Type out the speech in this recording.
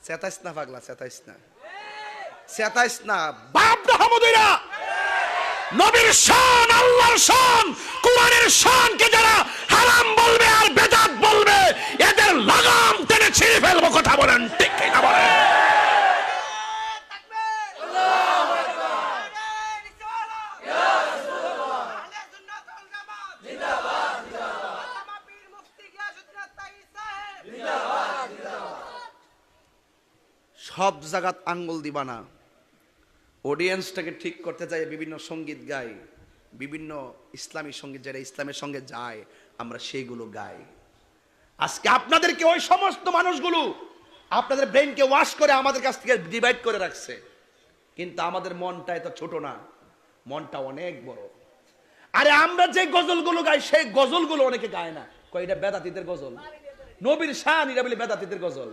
চেতাইস না পাগলা, চেতাইস না, চেতাইস না। বাপ রহমদুল্লাহ নবীর শান, আল্লাহর শান, কোরআনের শানকে যারা হারাম বলবে আর বেদাত বলবে, এদের লাগাম টেনে ছিঁড়ে ফেলবো। কথা বলেন ঠিক কিনা বলেন? সব জায়গাত আঙ্গুল দিবা না। অডিয়েন্সটাকে ঠিক করতে চাই, বিভিন্ন সঙ্গীত গাই, বিভিন্ন ইসলামী সঙ্গীত, যারা ইসলামের সঙ্গে যায় আমরা সেইগুলো গাই। আজকে আপনাদেরকে ওই সমস্ত মানুষগুলো আপনাদের ব্রেনকে ওয়াশ করে আমাদের কাছ থেকে ডিভাইড করে রাখছে, কিন্তু আমাদের মনটা এত ছোট না, মনটা অনেক বড়। আরে আমরা যে গজলগুলো গাই সেই গজলগুলো অনেকে গায় না, কয় এটা বেদাতীদের গজল, নবীর শান, এটা বলে বেদাতীদের গজল।